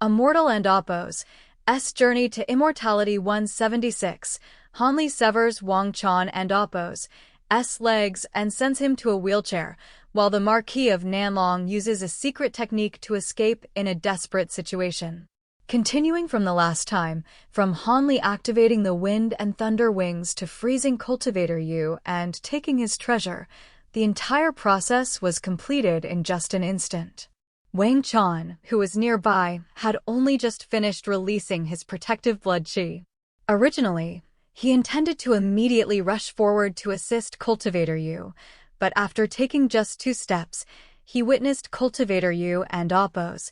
Immortal and Oppos. Journey to Immortality 176. Hanli severs Wang Chan and Oppos' legs and sends him to a wheelchair, while the Marquis of Nanlong uses a secret technique to escape in a desperate situation. Continuing from the last time, from Hanli activating the wind and thunder wings to freezing Cultivator Yu and taking his treasure, the entire process was completed in just an instant. Wang Chan, who was nearby, had only just finished releasing his protective blood chi. Originally, he intended to immediately rush forward to assist Cultivator Yu, but after taking just 2 steps, he witnessed Cultivator Yu and Oppos'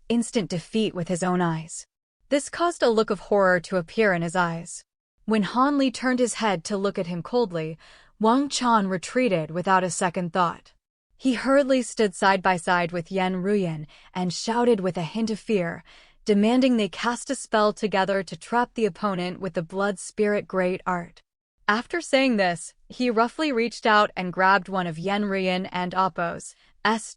instant defeat with his own eyes. This caused a look of horror to appear in his eyes. When Hanli turned his head to look at him coldly, Wang Chan retreated without a second thought. He hurriedly stood side by side with Yan Ruyan and shouted with a hint of fear, demanding they cast a spell together to trap the opponent with the blood spirit great art. After saying this, he roughly reached out and grabbed one of Yan Ruyan and Oppos'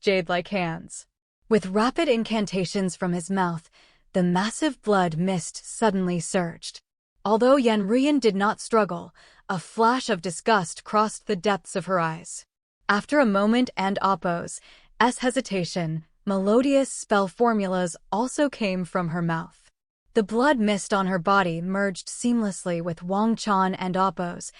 jade-like hands. With rapid incantations from his mouth, the massive blood mist suddenly surged. Although Yan Ruyan did not struggle, a flash of disgust crossed the depths of her eyes. After a moment and Oppos' hesitation, melodious spell formulas also came from her mouth. The blood mist on her body merged seamlessly with Wang Chan and Oppos'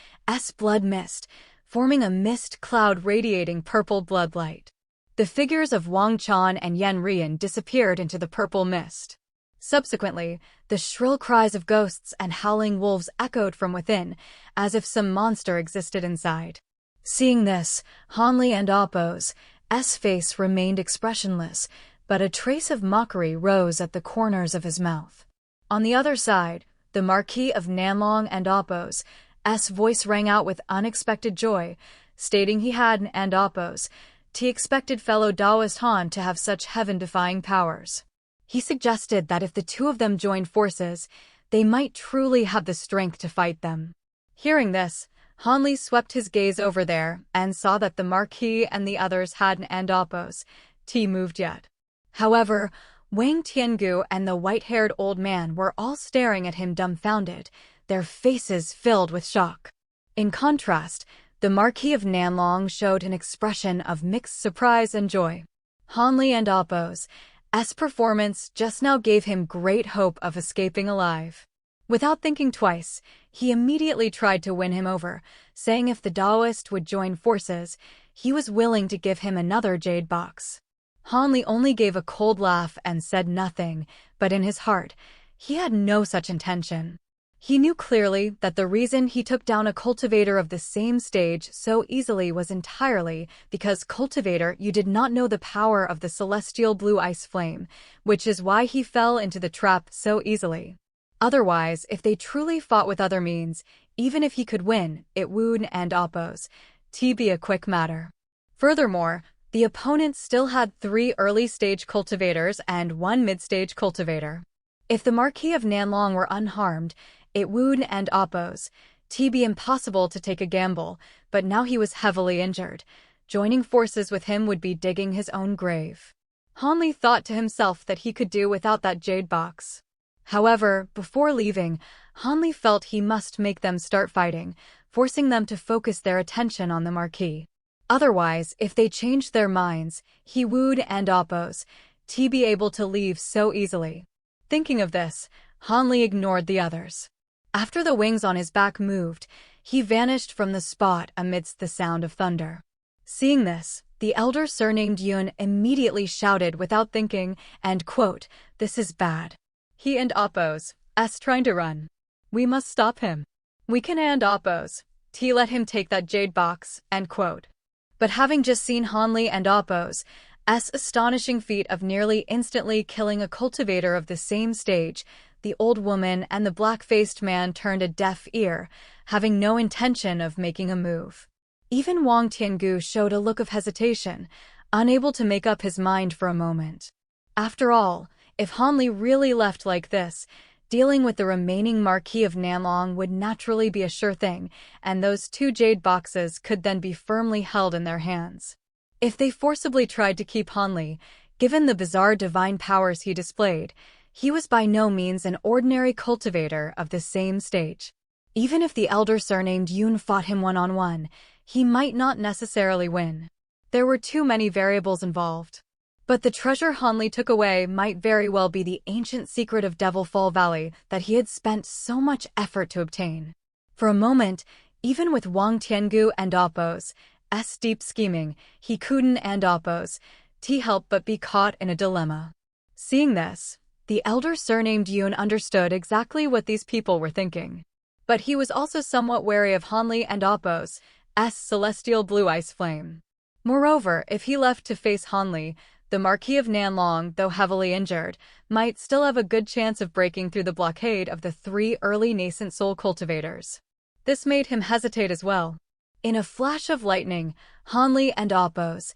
blood mist, forming a mist cloud radiating purple blood light. The figures of Wang Chan and Yan Ruyan disappeared into the purple mist. Subsequently, the shrill cries of ghosts and howling wolves echoed from within, as if some monster existed inside. Seeing this, Hanli and Oppos' face remained expressionless, but a trace of mockery rose at the corners of his mouth. On the other side, the Marquis of Nanlong and Oppos' voice rang out with unexpected joy, stating he had and Oppos' expected fellow Taoist Han to have such heaven-defying powers. He suggested that if the 2 of them joined forces, they might truly have the strength to fight them. Hearing this, Hanli swept his gaze over there and saw that the Marquis and the others hadn't and Oppos' moved yet. However, Wang Tiangu and the white-haired old man were all staring at him dumbfounded, their faces filled with shock. In contrast, the Marquis of Nanlong showed an expression of mixed surprise and joy. Hanli and Oppos' performance just now gave him great hope of escaping alive. Without thinking twice, he immediately tried to win him over, saying if the Taoist would join forces, he was willing to give him another jade box. Hanli only gave a cold laugh and said nothing, but in his heart, he had no such intention. He knew clearly that the reason he took down a cultivator of the same stage so easily was entirely because Cultivator Yu did not know the power of the celestial blue ice flame, which is why he fell into the trap so easily. Otherwise, if they truly fought with other means, even if he could win, it would and Oppos' be a quick matter. Furthermore, the opponent still had 3 early-stage cultivators and 1 mid-stage cultivator. If the Marquis of Nanlong were unharmed, it would and Oppos' be impossible to take a gamble, but now he was heavily injured. Joining forces with him would be digging his own grave. Hanli thought to himself that he could do without that jade box. However, before leaving, Hanli felt he must make them start fighting, forcing them to focus their attention on the Marquis. Otherwise, if they changed their minds, he would and Oppos' be able to leave so easily. Thinking of this, Hanli ignored the others. After the wings on his back moved, he vanished from the spot amidst the sound of thunder. Seeing this, the elder surnamed Yun immediately shouted without thinking, and quote, "This is bad. He and Oppos' trying to run. We must stop him. We can and Oppos' let him take that jade box," end quote. But having just seen Hanli and Oppos' astonishing feat of nearly instantly killing a cultivator of the same stage, the old woman and the black-faced man turned a deaf ear, having no intention of making a move. Even Wang Tiangu showed a look of hesitation, unable to make up his mind for a moment. After all, if Hanli really left like this, dealing with the remaining Marquis of Nanlong would naturally be a sure thing, and those 2 jade boxes could then be firmly held in their hands. If they forcibly tried to keep Hanli, Given the bizarre divine powers he displayed, he was by no means an ordinary cultivator of the same stage. Even if the elder surnamed Yun fought him one-on-one, he might not necessarily win. There were too many variables involved. But the treasure Hanli took away might very well be the ancient secret of Devil Fall Valley that he had spent so much effort to obtain. For a moment, even with Wang Tiangu and Appo's deep scheming, he couldn't and Appo's help but be caught in a dilemma. Seeing this, the elder surnamed Yun understood exactly what these people were thinking. But he was also somewhat wary of Hanli and Appo's celestial blue ice flame. Moreover, if he left to face Hanli, the Marquis of Nanlong, though heavily injured, might still have a good chance of breaking through the blockade of the 3 early nascent soul cultivators. This made him hesitate as well. In a flash of lightning, Hanli and Appo's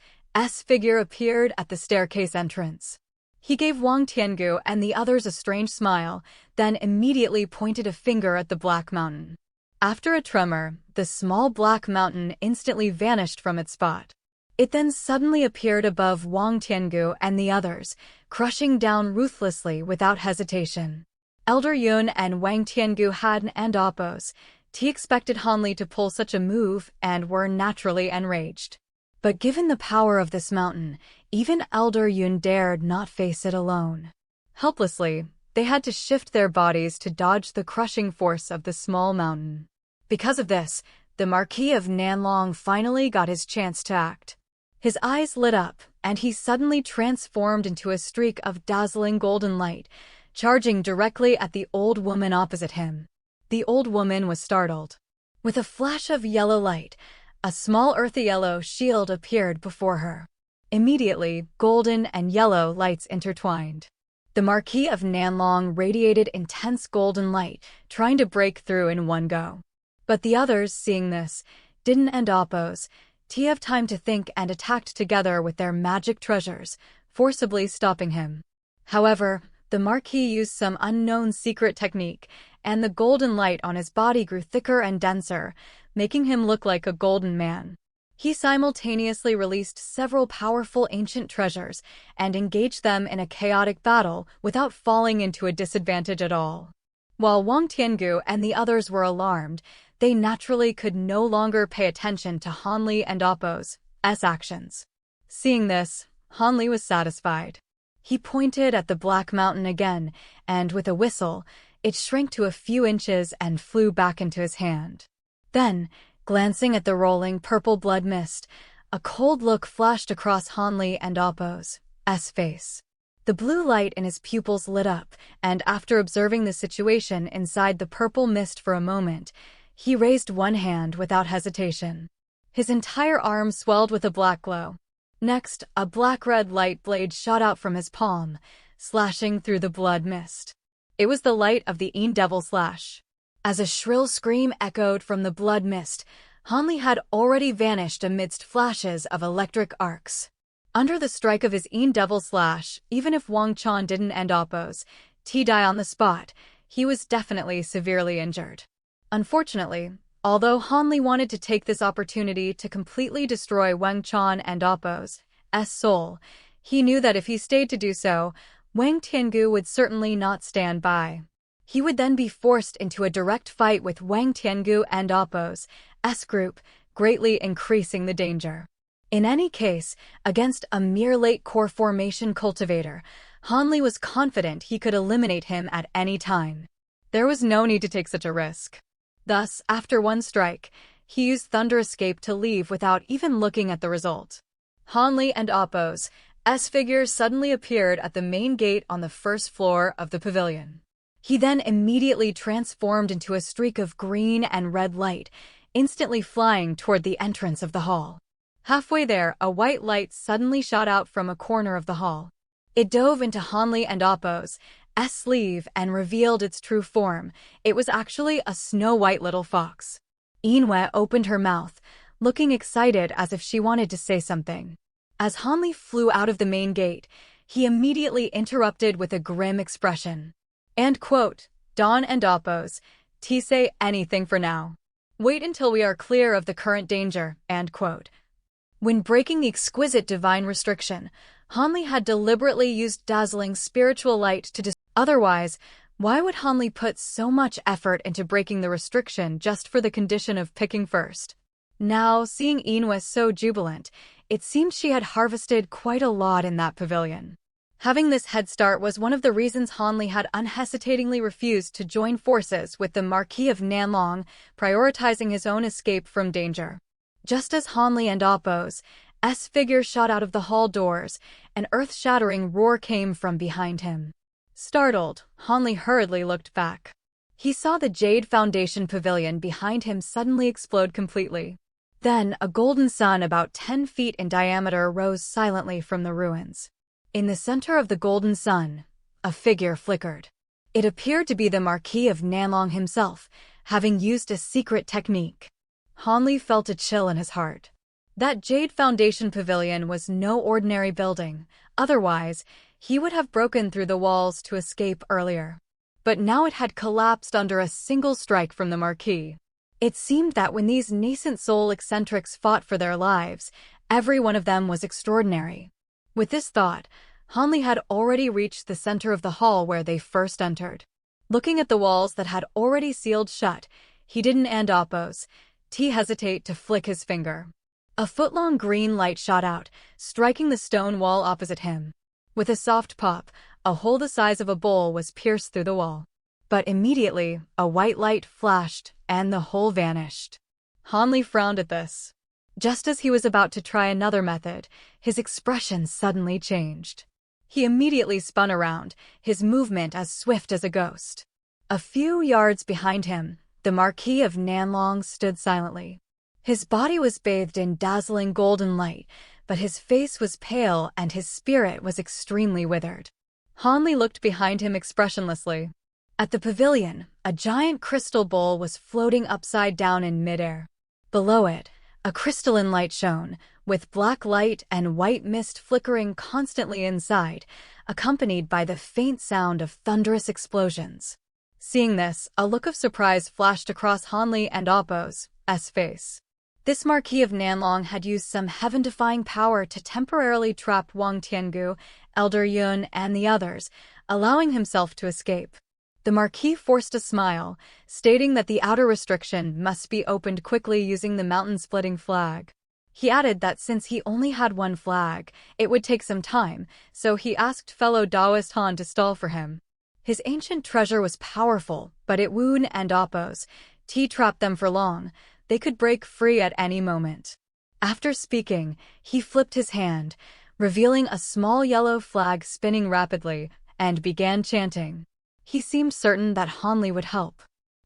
figure appeared at the staircase entrance. He gave Wang Tiangu and the others a strange smile, then immediately pointed a finger at the Black Mountain. After a tremor, the small black mountain instantly vanished from its spot. It then suddenly appeared above Wang Tiangu and the others, crushing down ruthlessly without hesitation. Elder Yun and Wang Tiangu had and Appo's expected Hanli to pull such a move and were naturally enraged. But given the power of this mountain, even Elder Yun dared not face it alone. Helplessly, they had to shift their bodies to dodge the crushing force of the small mountain. Because of this, the Marquis of Nanlong finally got his chance to act. His eyes lit up, and he suddenly transformed into a streak of dazzling golden light, charging directly at the old woman opposite him. The old woman was startled. With a flash of yellow light, a small earthy yellow shield appeared before her. Immediately, golden and yellow lights intertwined. The Marquis of Nanlong radiated intense golden light, trying to break through in one go. But the others, seeing this, didn't and Appo's have time to think and attacked together with their magic treasures, forcibly stopping him. However, the Marquis used some unknown secret technique, and the golden light on his body grew thicker and denser, making him look like a golden man. He simultaneously released several powerful ancient treasures and engaged them in a chaotic battle without falling into a disadvantage at all. While Wang Tiangu and the others were alarmed, they naturally could no longer pay attention to Hanli and Appo's actions. Seeing this, Hanli was satisfied. He pointed at the Black Mountain again, and with a whistle, it shrank to a few inches and flew back into his hand. Then, glancing at the rolling purple blood mist, a cold look flashed across Hanli and Appo's face. The blue light in his pupils lit up, and after observing the situation inside the purple mist for a moment, he raised one hand without hesitation. His entire arm swelled with a black glow. Next, a black-red light blade shot out from his palm, slashing through the blood mist. It was the light of the Devil Slash. As a shrill scream echoed from the blood mist, Hanli had already vanished amidst flashes of electric arcs. Under the strike of his Devil Slash, even if Wang Chan didn't end Appo's die on the spot, he was definitely severely injured. Unfortunately, although Hanli wanted to take this opportunity to completely destroy Wang Chan and Appo's soul, he knew that if he stayed to do so, Wang Tiangu would certainly not stand by. He would then be forced into a direct fight with Wang Tiangu and Appo's group, greatly increasing the danger. In any case, against a mere late core formation cultivator, Hanli was confident he could eliminate him at any time. There was no need to take such a risk. Thus, after one strike, he used Thunder Escape to leave without even looking at the result. Hanli and Appo's figures suddenly appeared at the main gate on the first floor of the pavilion. He then immediately transformed into a streak of green and red light, instantly flying toward the entrance of the hall. Halfway there, a white light suddenly shot out from a corner of the hall. It dove into Hanli and Appo's sleeve and revealed its true form. It was actually a snow-white little fox. Inwe opened her mouth, looking excited as if she wanted to say something. As Hanli flew out of the main gate, he immediately interrupted with a grim expression. And quote, "Don and Appo's, say anything for now. Wait until we are clear of the current danger," and quote. When breaking the exquisite divine restriction, Hanli had deliberately used dazzling spiritual light to Otherwise, why would Hanli put so much effort into breaking the restriction just for the condition of picking first? Now, seeing Inwa so jubilant, it seemed she had harvested quite a lot in that pavilion. Having this head start was one of the reasons Hanli had unhesitatingly refused to join forces with the Marquis of Nanlong, prioritizing his own escape from danger. Just as Hanli and Appo's figure shot out of the hall doors, an earth-shattering roar came from behind him. Startled, Hanli hurriedly looked back. He saw the Jade Foundation pavilion behind him suddenly explode completely. Then, a golden sun about 10 feet in diameter rose silently from the ruins. In the center of the golden sun, a figure flickered. It appeared to be the Marquis of Nanlong himself, having used a secret technique. Hanli felt a chill in his heart. That Jade Foundation pavilion was no ordinary building, otherwise, he would have broken through the walls to escape earlier. But now it had collapsed under a single strike from the Marquis. It seemed that when these nascent soul eccentrics fought for their lives, every one of them was extraordinary. With this thought, Hanli had already reached the center of the hall where they first entered. Looking at the walls that had already sealed shut, he didn't hesitate to flick his finger. A foot-long green light shot out, striking the stone wall opposite him. With a soft pop, a hole the size of a bowl was pierced through the wall. But immediately, a white light flashed, and the hole vanished. Hanli frowned at this. Just as he was about to try another method, his expression suddenly changed. He immediately spun around, his movement as swift as a ghost. A few yards behind him, the Marquis of Nanlong stood silently. His body was bathed in dazzling golden light, but his face was pale and his spirit was extremely withered. Hanli looked behind him expressionlessly. At the pavilion, a giant crystal bowl was floating upside down in midair. Below it, a crystalline light shone, with black light and white mist flickering constantly inside, accompanied by the faint sound of thunderous explosions. Seeing this, a look of surprise flashed across Hanli and Appo's face. This Marquis of Nanlong had used some heaven-defying power to temporarily trap Wang Tiangu, Elder Yun, and the others, allowing himself to escape. The Marquis forced a smile, stating that the outer restriction must be opened quickly using the mountain-splitting flag. He added that since he only had one flag, it would take some time, so he asked fellow Daoist Han to stall for him. His ancient treasure was powerful, but it Woon and Appo's trapped them for long. They could break free at any moment. After speaking, he flipped his hand, revealing a small yellow flag spinning rapidly, and began chanting. He seemed certain that Hanli would help.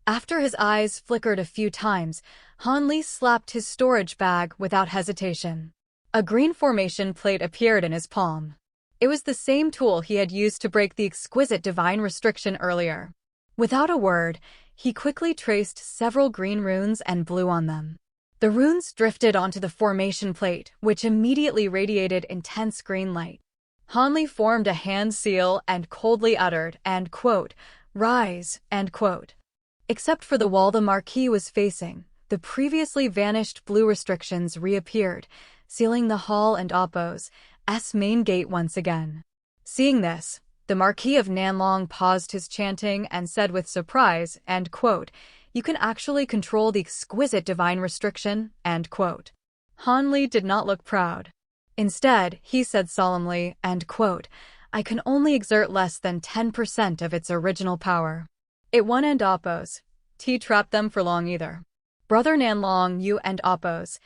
After his eyes flickered a few times, Hanli slapped his storage bag without hesitation. A green formation plate appeared in his palm. It was the same tool he had used to break the exquisite divine restriction earlier. Without a word, he quickly traced several green runes and blew on them. The runes drifted onto the formation plate, which immediately radiated intense green light. Hanli formed a hand seal and coldly uttered, and quote, "Rise," end quote. Except for the wall the Marquis was facing, the previously vanished blue restrictions reappeared, sealing the hall and Appo's main gate once again. Seeing this, the Marquis of Nanlong paused his chanting and said with surprise, and quote, "You can actually control the exquisite divine restriction," end quote. Hanli did not look proud. Instead, he said solemnly, and quote, "I can only exert less than 10% of its original power." It won and Appo's trapped them for long either. Brother Nanlong, you and Appo's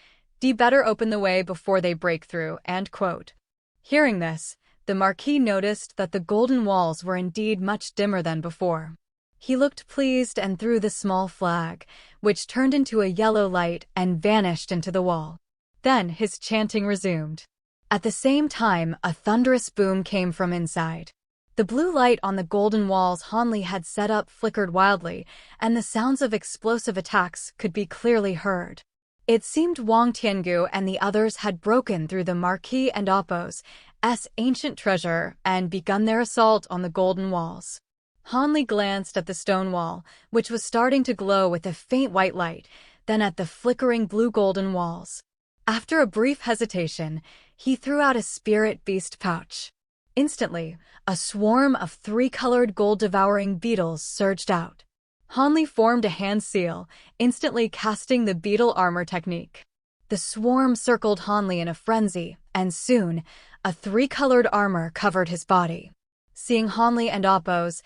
better open the way before they break through, end quote. Hearing this, the Marquis noticed that the golden walls were indeed much dimmer than before. He looked pleased and threw the small flag, which turned into a yellow light and vanished into the wall. Then his chanting resumed. At the same time, a thunderous boom came from inside. The blue light on the golden walls Hanli had set up flickered wildly, and the sounds of explosive attacks could be clearly heard. It seemed Wang Tiangu and the others had broken through the Marquis and Appo's ancient treasure and begun their assault on the golden walls. Hanli glanced at the stone wall, which was starting to glow with a faint white light, then at the flickering blue-golden walls. After a brief hesitation, He threw out a spirit beast pouch. Instantly, a swarm of 3-colored gold-devouring beetles surged out. Hanli formed a hand seal, instantly casting the beetle armor technique. The swarm circled Hanli in a frenzy, and soon, a 3-colored armor covered his body. Seeing Hanli and Appo's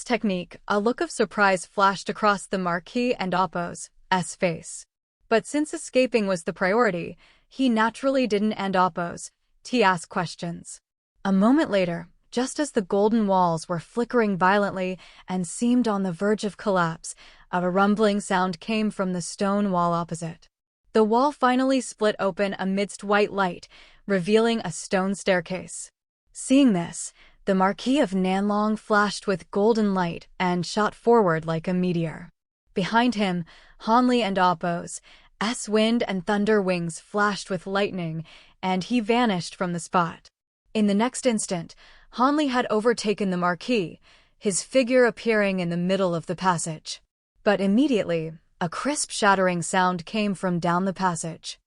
technique, a look of surprise flashed across the Marquis and Appo's face. But since escaping was the priority, he naturally didn't and Appo's ask questions. A moment later, just as the golden walls were flickering violently and seemed on the verge of collapse, a rumbling sound came from the stone wall opposite. The wall finally split open amidst white light, revealing a stone staircase. Seeing this, the Marquis of Nanlong flashed with golden light and shot forward like a meteor. Behind him, Hanli and Appo's wind and thunder wings flashed with lightning, and he vanished from the spot. In the next instant, Hanli had overtaken the Marquis, his figure appearing in the middle of the passage. But immediately, a crisp shattering sound came from down the passage.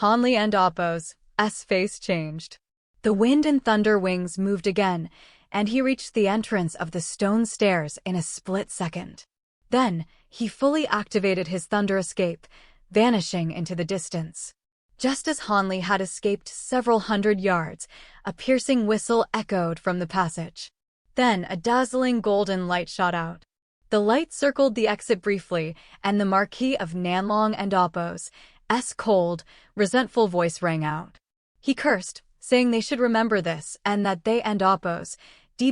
Hanli and Appo's face changed. The wind and thunder wings moved again, and he reached the entrance of the stone stairs in a split second. Then, he fully activated his thunder escape, vanishing into the distance. Just as Hanli had escaped several hundred yards, a piercing whistle echoed from the passage. Then a dazzling golden light shot out. The light circled the exit briefly, and the Marquis of Nanlong and Appo's cold, resentful voice rang out. He cursed, saying they should remember this and that they and Appo's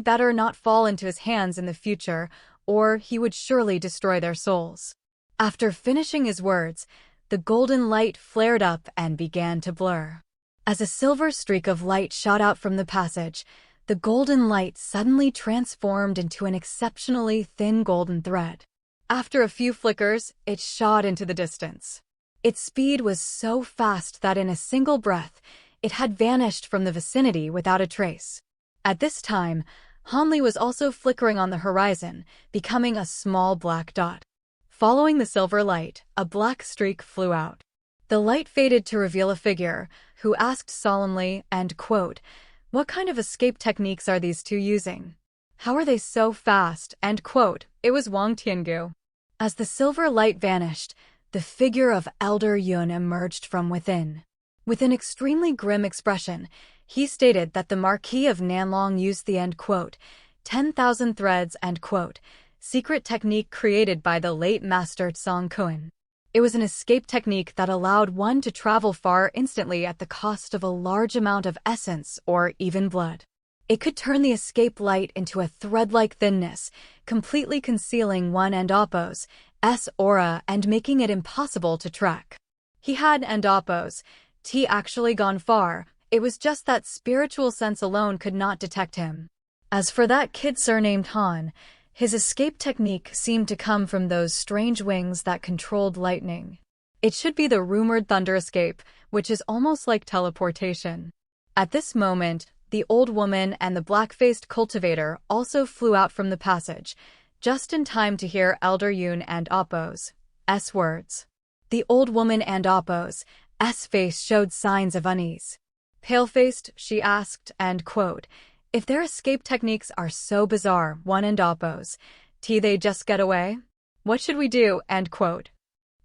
better not fall into his hands in the future, or he would surely destroy their souls. After finishing his words, the golden light flared up and began to blur. As a silver streak of light shot out from the passage, the golden light suddenly transformed into an exceptionally thin golden thread. After a few flickers, it shot into the distance. Its speed was so fast that in a single breath, it had vanished from the vicinity without a trace. At this time, Hanli was also flickering on the horizon, becoming a small black dot. Following the silver light, a black streak flew out. The light faded to reveal a figure, who asked solemnly, and quote, "What kind of escape techniques are these two using? How are they so fast?" And quote, it was Wang Tiangu. As the silver light vanished, the figure of Elder Yun emerged from within. With an extremely grim expression, he stated that the Marquis of Nanlong used the end quote, 10,000 threads and quote, secret technique created by the late Master Tsong Kuan. It was an escape technique that allowed one to travel far instantly at the cost of a large amount of essence or even blood. It could turn the escape light into a thread-like thinness, completely concealing one and Appo's aura and making it impossible to track. He had and Appo's actually gone far, it was just that spiritual sense alone could not detect him. As for that kid surnamed Han, his escape technique seemed to come from those strange wings that controlled lightning. It should be the rumored thunder escape, which is almost like teleportation. At this moment, the old woman and the black-faced cultivator also flew out from the passage, just in time to hear Elder Yun and Appo's words. The old woman and Appo's face showed signs of unease. Pale-faced, she asked, and quote, "If their escape techniques are so bizarre, one and Appo's, they just get away? What should we do?" End quote.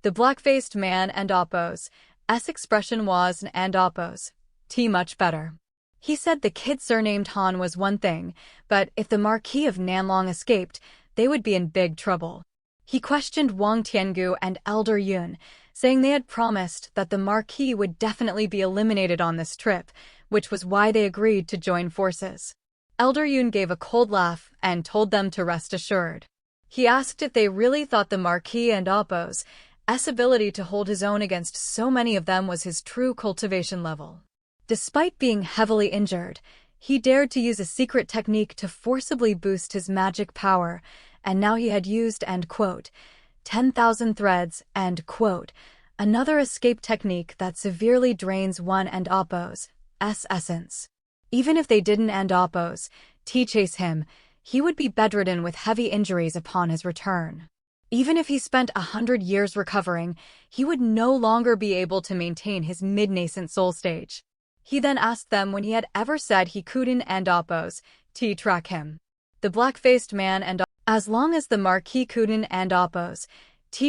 The black-faced man and Appo's expression was and Appo's much better. He said the kid surnamed Han was one thing, but if the Marquis of Nanlong escaped, they would be in big trouble. He questioned Wang Tiangu and Elder Yun, saying they had promised that the Marquis would definitely be eliminated on this trip, which was why they agreed to join forces. Elder Yun gave a cold laugh and told them to rest assured. He asked if they really thought the Marquis and Appo's ability to hold his own against so many of them was his true cultivation level. Despite being heavily injured, he dared to use a secret technique to forcibly boost his magic power, and now he had used and quote, 10,000 threads and quote, another escape technique that severely drains one and Appo's essence. Even if they didn't and Appo's chase him, he would be bedridden with heavy injuries upon his return. Even if he spent 100 years recovering, he would no longer be able to maintain his mid-nascent soul stage. He then asked them when he had ever said he couldn't and oppose track him. The black-faced man and as long as the Marquis couldn't and oppose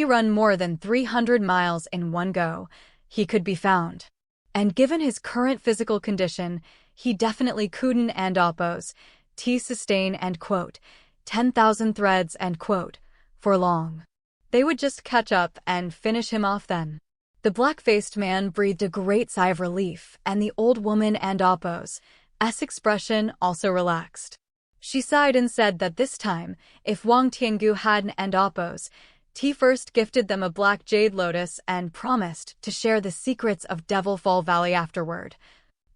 run more than 300 miles in one go, he could be found. And given his current physical condition, he definitely couldn't and oppose sustain and quote 10,000 threads and quote for long. They would just catch up and finish him off then. The black-faced man breathed a great sigh of relief, and the old woman and oppose's expression also relaxed. She sighed and said that this time, if Wang Tiangu had and oppose first gifted them a black jade lotus and promised to share the secrets of Devil Fall Valley afterward,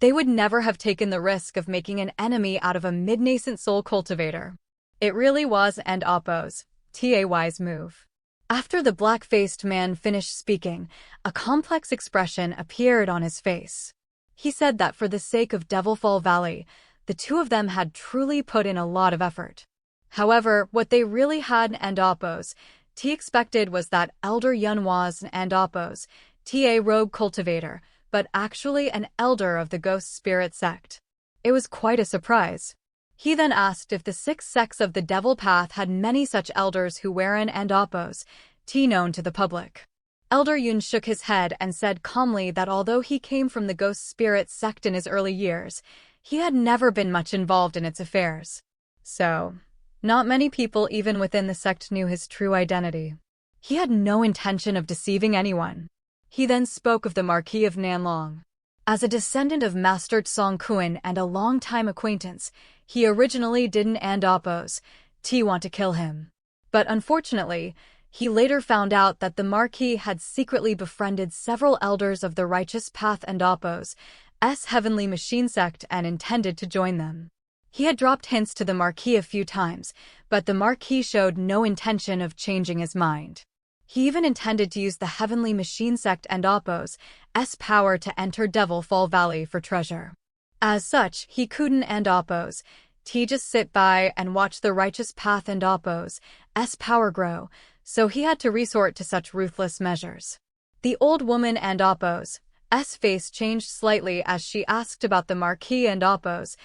they would never have taken the risk of making an enemy out of a mid-nascent soul cultivator. It really was and oppose a wise move. After the black-faced man finished speaking, a complex expression appeared on his face. He said that for the sake of Devil Fall Valley, the two of them had truly put in a lot of effort. However, what they really had and oppose expected was that Elder Yun was and oppose a rogue cultivator, but actually an elder of the ghost spirit sect. It was quite a surprise. He then asked if the 6 sects of the Devil Path had many such elders who were in and oppose known to the public. Elder Yun shook his head and said calmly that although he came from the ghost spirit sect in his early years, he had never been much involved in its affairs. So, not many people even within the sect knew his true identity. He had no intention of deceiving anyone. He then spoke of the Marquis of Nanlong. As a descendant of Master Tsong Kuan and a long-time acquaintance, he originally didn't and oppose want to kill him. But unfortunately, he later found out that the Marquis had secretly befriended several elders of the Righteous Path and oppose's Heavenly Machine sect and intended to join them. He had dropped hints to the Marquis a few times, but the Marquis showed no intention of changing his mind. He even intended to use the Heavenly Machine sect and oppose's power to enter Devil Fall Valley for treasure. As such, he couldn't and oppose just sit by and watch the Righteous Path and oppose's power grow, so he had to resort to such ruthless measures. The old woman and oppose's face changed slightly as she asked about the Marquis and oppose's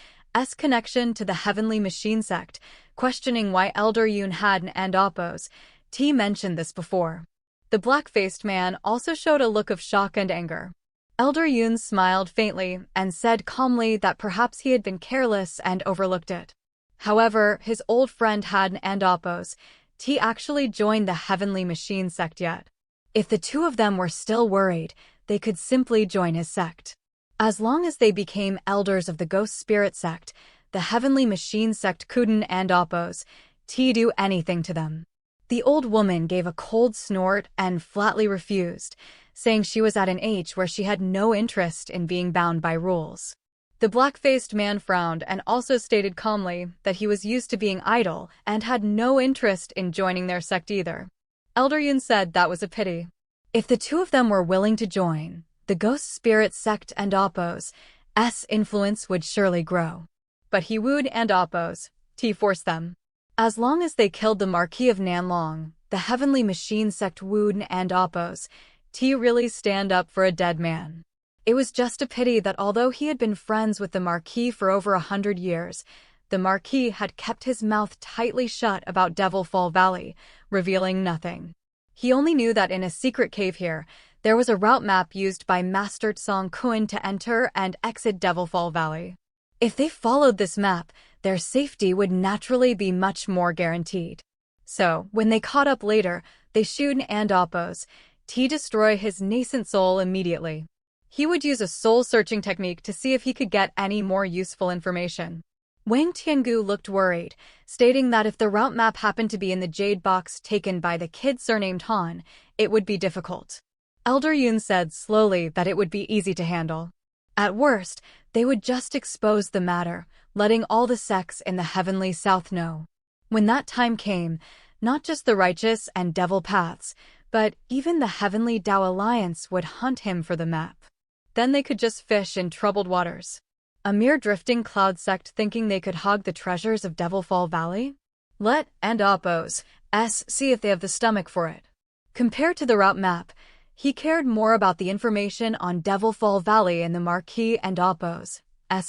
connection to the Heavenly Machine sect, questioning why Elder Yun had and oppose mentioned this before. The black-faced man also showed a look of shock and anger. Elder Yun smiled faintly and said calmly that perhaps he had been careless and overlooked it. However, his old friend had and oppose actually joined the Heavenly Machine sect yet. If the two of them were still worried, they could simply join his sect. As long as they became elders of the Ghost Spirit sect, the Heavenly Machine sect couldn't and oppose do anything to them. The old woman gave a cold snort and flatly refused, saying she was at an age where she had no interest in being bound by rules. The black-faced man frowned and also stated calmly that he was used to being idle and had no interest in joining their sect either. Elder Yun said that was a pity. If the two of them were willing to join, the Ghost Spirit sect and oppose's influence would surely grow. But he would and oppose force them. As long as they killed the Marquis of Nanlong, the Heavenly Machine sect would and oppose really stand up for a dead man. It was just a pity that although he had been friends with the Marquis for over 100 years, the Marquis had kept his mouth tightly shut about Devil Fall Valley, revealing nothing. He only knew that in a secret cave here, there was a route map used by Master Tsong Kuan to enter and exit Devil Fall Valley. If they followed this map, their safety would naturally be much more guaranteed. So, when they caught up later, they shoot and oppose destroy his nascent soul immediately. He would use a soul-searching technique to see if he could get any more useful information. Wang Tiangu looked worried, stating that if the route map happened to be in the jade box taken by the kid surnamed Han, it would be difficult. Elder Yun said slowly that it would be easy to handle. At worst, they would just expose the matter, letting all the sects in the Heavenly South know. When that time came, not just the righteous and devil paths, but even the Heavenly Dao Alliance would hunt him for the map. Then they could just fish in troubled waters. A mere drifting cloud sect thinking they could hog the treasures of Devil Fall Valley? Let and oppose see if they have the stomach for it. Compared to the route map, He cared more about the information on Devil Fall Valley in the Marquis and Oppo's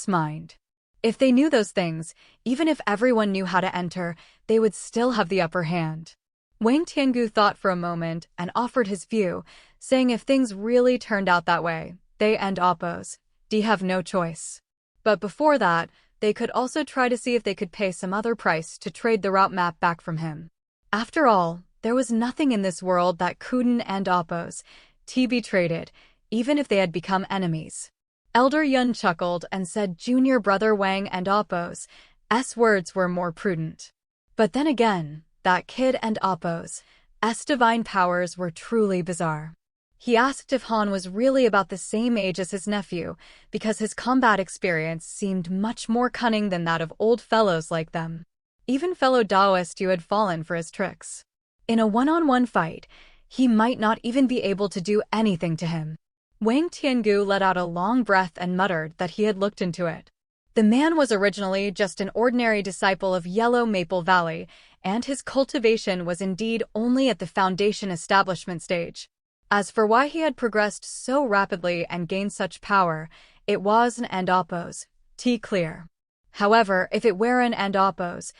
mind. If they knew those things, even if everyone knew how to enter, they would still have the upper hand. Wang Tiangu thought for a moment and offered his view, saying if things really turned out that way, they and Oppo's have no choice. But before that, they could also try to see if they could pay some other price to trade the route map back from him. After all, there was nothing in this world that couldn't and Oppo's be traded, even if they had become enemies. Elder Yun chuckled and said junior brother Wang and Oppo's words were more prudent. But then again, that kid and Oppo's divine powers were truly bizarre. He asked if Han was really about the same age as his nephew, because his combat experience seemed much more cunning than that of old fellows like them. Even fellow Taoist Yu had fallen for his tricks. In a one-on-one fight, he might not even be able to do anything to him. Wang Tiangu let out a long breath and muttered that he had looked into it. The man was originally just an ordinary disciple of Yellow Maple Valley, and his cultivation was indeed only at the foundation establishment stage. As for why he had progressed so rapidly and gained such power, it was and Oppo's clear. However, if it were and Oppo's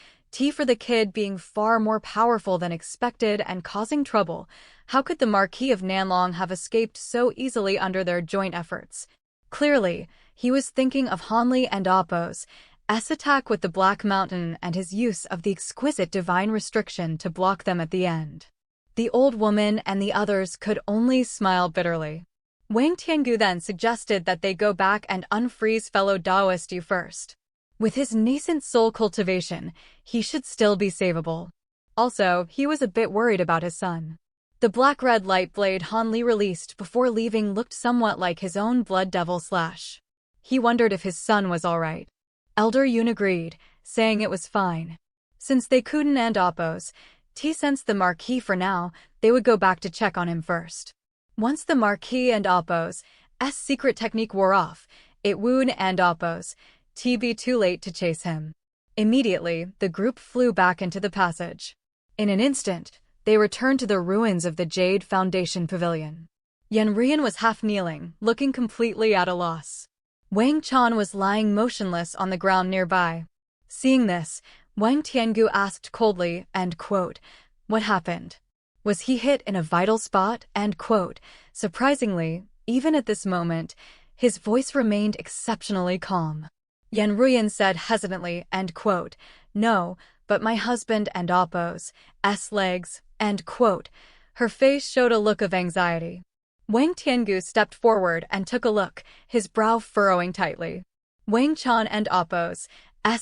for the kid being far more powerful than expected and causing trouble, how could the Marquis of Nanlong have escaped so easily under their joint efforts? Clearly, he was thinking of Hanli and Oppo's attack with the Black Mountain and his use of the exquisite divine restriction to block them at the end. The old woman and the others could only smile bitterly. Wang Tiangu then suggested that they go back and unfreeze fellow Taoist Yu first. With his nascent soul cultivation, he should still be savable. Also, he was a bit worried about his son. The black-red light blade Han Li released before leaving looked somewhat like his own blood devil slash. He wondered if his son was alright. Elder Yun agreed, saying it was fine. Since they couldn't and Oppo's sensed the Marquis for now, they would go back to check on him first. Once the Marquis and Oppo's secret technique wore off, it would and Oppo's be too late to chase him. Immediately, the group flew back into the passage. In an instant, they returned to the ruins of the Jade Foundation Pavilion. Yanruyan was half-kneeling, looking completely at a loss. Wang Chan was lying motionless on the ground nearby. Seeing this, Wang Tiangu asked coldly, and quote, "What happened? Was he hit in a vital spot?" And quote, surprisingly, even at this moment, his voice remained exceptionally calm. Yanruyan said hesitantly, and quote, "No, but my husband and Oppo's legs," and quote. Her face showed a look of anxiety. Wang Tiangu stepped forward and took a look, his brow furrowing tightly. Wang Chan and Oppo's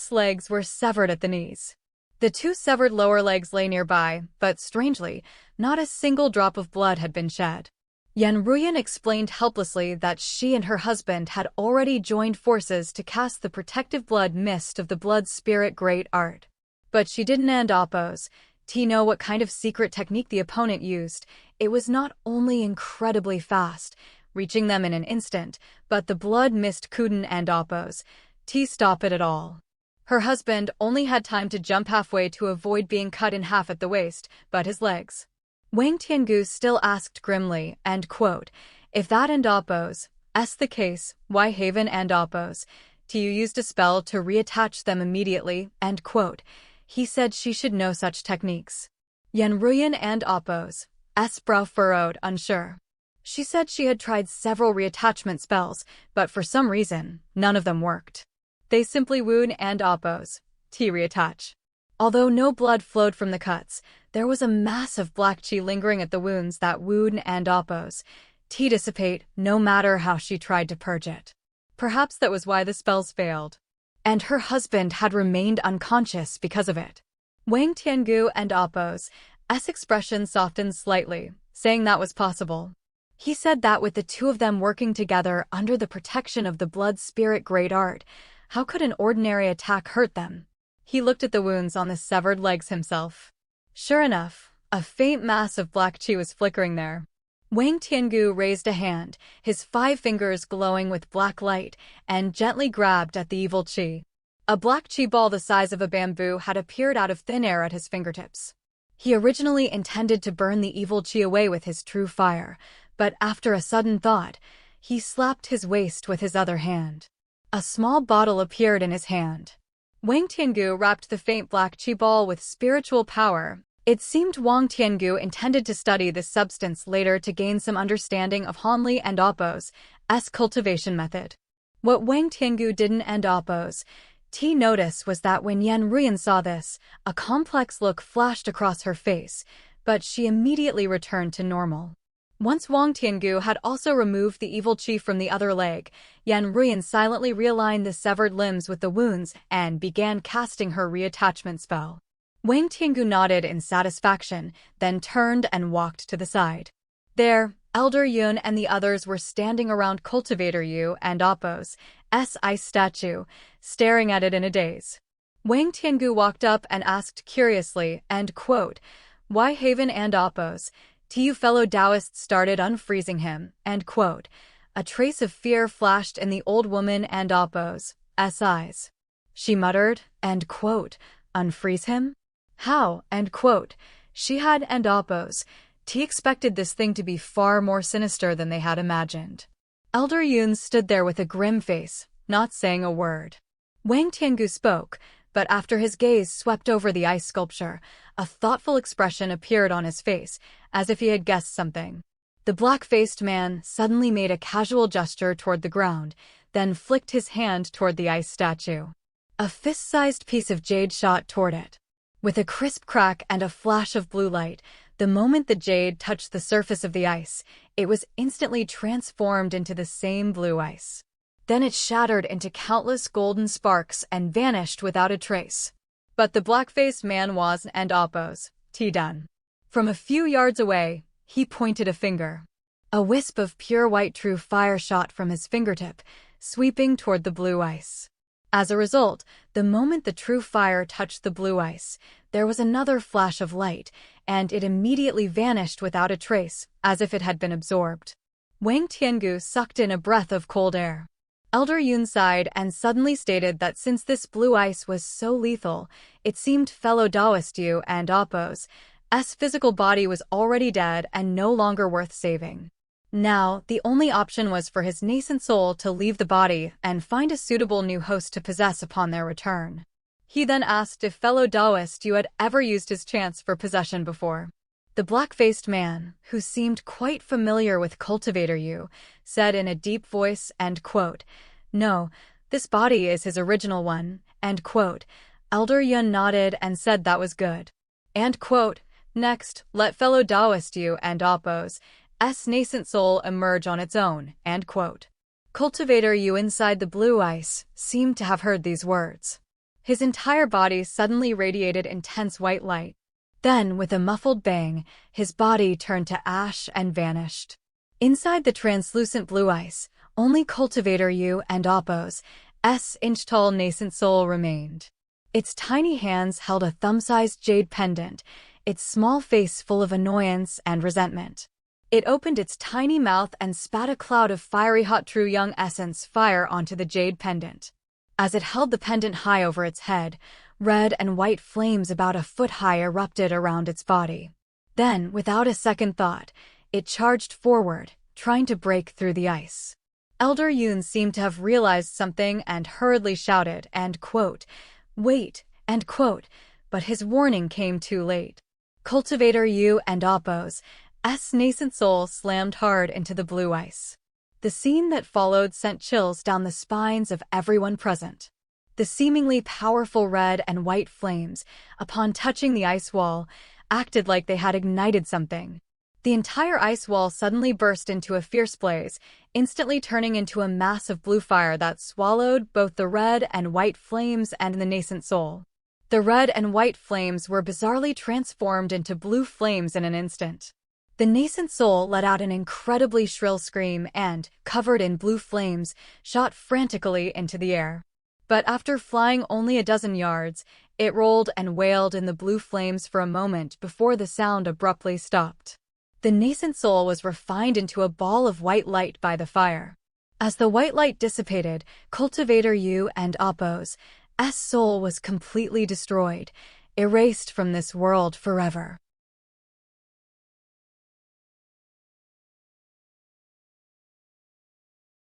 legs were severed at the knees. The two severed lower legs lay nearby, but strangely, not a single drop of blood had been shed. Yanruyan explained helplessly that she and her husband had already joined forces to cast the protective blood mist of the blood spirit great art. But she didn't and Oppo's know what kind of secret technique the opponent used. It was not only incredibly fast, reaching them in an instant, but the blood mist couldn't and Oppo's stop it at all. Her husband only had time to jump halfway to avoid being cut in half at the waist, but his legs. Wang Tiangu still asked grimly, and quote, "If that and Oppo's the case, why Haven and Oppo's you used a spell to reattach them immediately," and quote. He said she should know such techniques. Yanruyan and Oppo's brow furrowed, unsure. She said she had tried several reattachment spells, but for some reason, none of them worked. They simply wound and Oppo's reattach. Although no blood flowed from the cuts, there was a mass of black chi lingering at the wounds that would and Oppo's dissipate no matter how she tried to purge it. Perhaps that was why the spells failed. And her husband had remained unconscious because of it. Wang Tiangu and Oppo's expression softened slightly, saying that was possible. He said that with the two of them working together under the protection of the blood spirit great art, how could an ordinary attack hurt them? He looked at the wounds on the severed legs himself. Sure enough, a faint mass of black chi was flickering there. Wang Tiangu raised a hand, his 5 fingers glowing with black light, and gently grabbed at the evil chi. A black chi ball the size of a bamboo had appeared out of thin air at his fingertips. He originally intended to burn the evil chi away with his true fire, but after a sudden thought, he slapped his waist with his other hand. A small bottle appeared in his hand. Wang Tiangu wrapped the faint black chi ball with spiritual power. It seemed Wang Tiangu intended to study this substance later to gain some understanding of Hanli and Appo's cultivation method. What Wang Tiangu didn't and Appo's notice was that when Yan Ruyan saw this, a complex look flashed across her face, but she immediately returned to normal. Once Wang Tiangu had also removed the evil chi from the other leg, Yan Ruyan silently realigned the severed limbs with the wounds and began casting her reattachment spell. Wang Tiangu nodded in satisfaction, then turned and walked to the side. There, Elder Yun and the others were standing around Cultivator Yu and Appo's ice statue, staring at it in a daze. Wang Tiangu walked up and asked curiously, and quote, "Why Haven and Appo's you fellow Taoists started unfreezing him," end quote. A trace of fear flashed in the old woman and Appo's eyes. She muttered, end quote, "Unfreeze him? How?" end quote. She had and Appo's expected this thing to be far more sinister than they had imagined. Elder Yun stood there with a grim face, not saying a word. Wang Tiangu spoke, but after his gaze swept over the ice sculpture, a thoughtful expression appeared on his face, as if he had guessed something. The black-faced man suddenly made a casual gesture toward the ground, then flicked his hand toward the ice statue. A fist-sized piece of jade shot toward it. With a crisp crack and a flash of blue light, the moment the jade touched the surface of the ice, it was instantly transformed into the same blue ice. Then it shattered into countless golden sparks and vanished without a trace. But the black-faced man was and Appo's done. From a few yards away, he pointed a finger. A wisp of pure white true fire shot from his fingertip, sweeping toward the blue ice. As a result, the moment the true fire touched the blue ice, there was another flash of light, and it immediately vanished without a trace, as if it had been absorbed. Wang Tiangu sucked in a breath of cold air. Elder Yun sighed and suddenly stated that since this blue ice was so lethal, it seemed fellow Taoist Yu and Appo's physical body was already dead and no longer worth saving. Now, the only option was for his nascent soul to leave the body and find a suitable new host to possess upon their return. He then asked if fellow Taoist Yu had ever used his chance for possession before. The black-faced man, who seemed quite familiar with Cultivator Yu, said in a deep voice, end quote, "No, this body is his original one," end quote. Elder Yun nodded and said that was good. End quote. Next, let fellow Taoist Yu and Appo's nascent soul emerge on its own, end quote. Cultivator Yu inside the blue ice seemed to have heard these words. His entire body suddenly radiated intense white light. Then, with a muffled bang, his body turned to ash and vanished. Inside the translucent blue ice, only Cultivator Yu and Appo's inch-tall nascent soul remained. Its tiny hands held a thumb-sized jade pendant, its small face full of annoyance and resentment. It opened its tiny mouth and spat a cloud of fiery hot true young essence fire onto the jade pendant. As it held the pendant high over its head, red and white flames about a foot high erupted around its body. Then, without a second thought, it charged forward, trying to break through the ice. Elder Yun seemed to have realized something and hurriedly shouted, end quote, "Wait," end quote, but his warning came too late. Cultivator Yu and Appo's nascent soul slammed hard into the blue ice. The scene that followed sent chills down the spines of everyone present. The seemingly powerful red and white flames, upon touching the ice wall, acted like they had ignited something. The entire ice wall suddenly burst into a fierce blaze, instantly turning into a mass of blue fire that swallowed both the red and white flames and the nascent soul. The red and white flames were bizarrely transformed into blue flames in an instant. The nascent soul let out an incredibly shrill scream and, covered in blue flames, shot frantically into the air. But after flying only a dozen yards, it rolled and wailed in the blue flames for a moment before the sound abruptly stopped. The nascent soul was refined into a ball of white light by the fire. As the white light dissipated, Cultivator Yu and Appo's soul was completely destroyed, erased from this world forever.